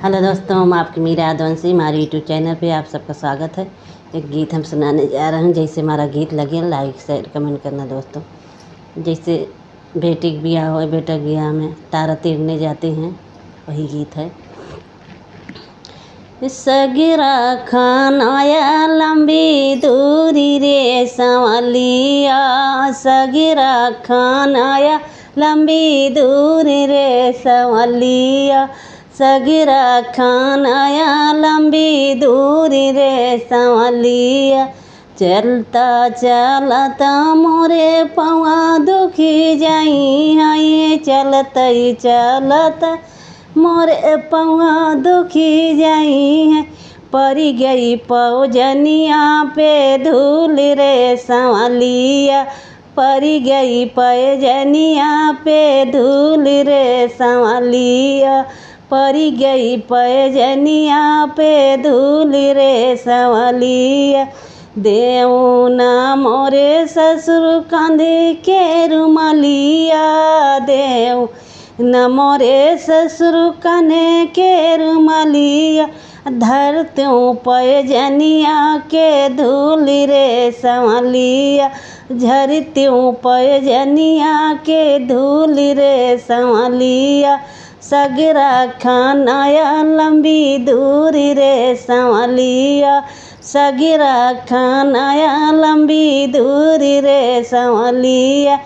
Hello दोस्तों, हम आपकी मीरा यादवंशी हमारे यूट्यूब चैनल पे आप सबका स्वागत है। एक गीत हम सुनाने जा रहे हैं। जैसे हमारा गीत लगे लाइक शेयर कमेंट करना दोस्तों। जैसे बेटी के ब्याह हो, बेटा के ब्याह में तारा तीरने जाते हैं, वही गीत है। सगिरा खानाया लंबी दूरी रे संवलिया, सगिरा खानाया लंबी दूरी रे संवलिया, सगिरा खानाया लंबी दूरी रे संवलिया। चलता चलता मोरे पवा दुखी जाई है, चलता चलता मोरे पवा दुखी जाई है। परी गई पौजनिया पे धूल रे संवलिया, परी गई पैजनिया पे धूल रे संवलिया, परी गई पैजनिया पे धूल रे संवलिया। देऊ ना मोरे ससुर कंधे के रुमालिया, देऊ न मोरे ससुर कने के रुमालिया। धरत्यूँ पैजनिया के धूल रे संवलिया, झरत्यूँ पैजनिया के धूल रे संवलिया। सगरा खानाया लंबी दूरी रे संवलिया, सगरा खानाया लंबी दूरी रे संवलिया।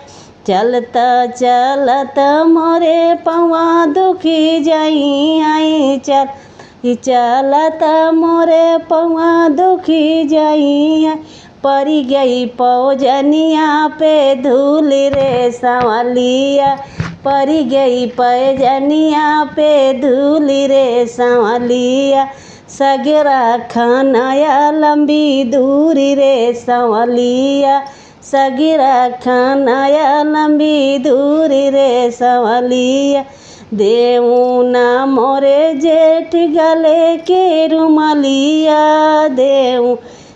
चलता चलता मोरे पवा दुखी जाई आई, चलता मोरे पवा दुखी जाई है। परी गई पौजनिया पे धूल रे संवलिया, परी गई पैजनिया पे धूल रे संवलिया। सगरा खानाया लंबी दूरी रे संवलिया, सगरा खानाया लंबी दूरी रे संवलिया। देऊ ना मोरे जेठ गले के रुमालिया, देऊ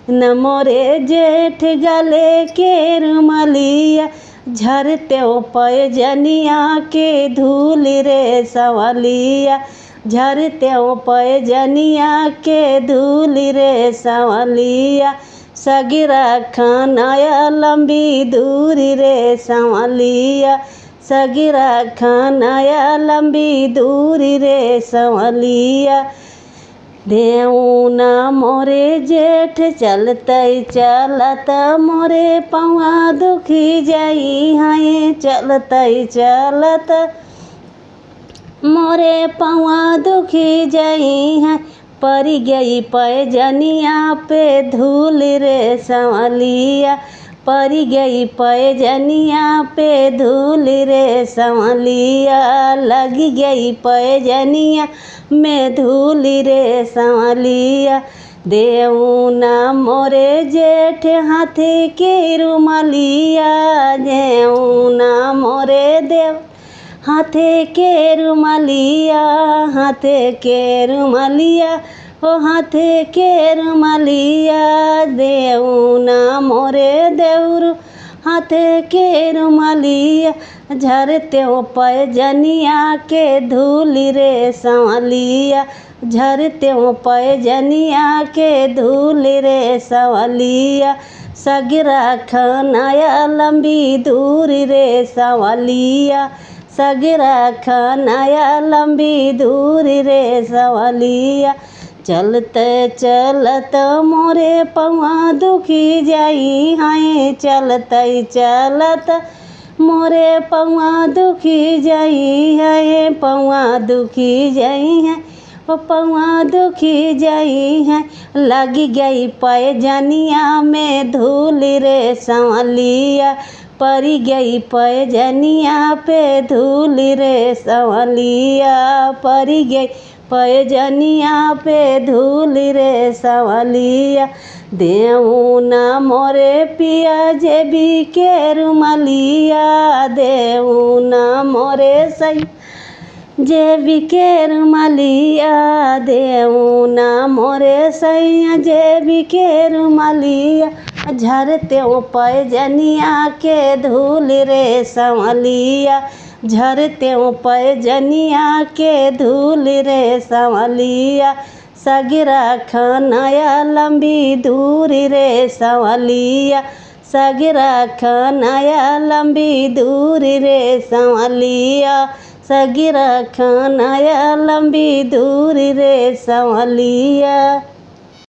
न मोरे जेठ गले के रुमालिया। झरत्यूँ पैजनिया के धूल रे संवलिया, झरत्यूँ पैजनिया के धूल रे संवलिया। सगरा खानाया लंबी दूरी रे संवलिया, सगरा खानाया लंबी दूरी रे संवलिया। देऊ ना मोरे जेठ चलता चलता मोरे पवा दुखी जाई है, चलता चलता मोरे पवा दुखी जाई है। परी गई पैजनिया पे धूल रे संवलिया, परी गई पैजनिया पे धूल रे संवलिया। लगी गई पैजनिया में धूल रे संवलिया। देऊ ना मोरे जेठ हाथे के रुमालिया, देऊ ना मोरे देव हाथे के रुमालिया, हाथे के रुमालिया, ओ हाथे के रुमालिया। देऊ ना मोरे देउरु हाथे के रुमालिया। झरत्यूँ पैजनिया के धूल रे संवलिया, झरत्यूँ पैजनिया के धूल रे संवलिया। सगरा खानाया लंबी दूरी रे संवलिया, सगरा खानाया लंबी दूरी रे संवलिया। चलते चलते मोरे पवा दुखी जाई है, चलते चलते मोरे पवा दुखी जाई है, पवा दुखी जाई है, ओ पवा दुखी जाई है। लगी गई पैजनिया में धूल रे संवलिया, परी गई पैजनिया पे धूल रे संवलिया, परी गई पैजनिया पे धूल रे संवलिया। देऊ ना मोरे पिया जेबी के रुमालिया, देऊ ना मोरे सही जेबी के रुमालिया, देऊ ना मोरे सैया जेबी के रुमालिया। झरत्यूँ पैजनिया के धूल रे संवलिया, झरते पैजनिया के धूल रे संवलिया, सगरा खनाया लंबी दूरी रे संवलिया, सगरा खनाया लंबी दूरी रे संवलिया, सगरा खनाया लंबी दूरी रे संवलिया।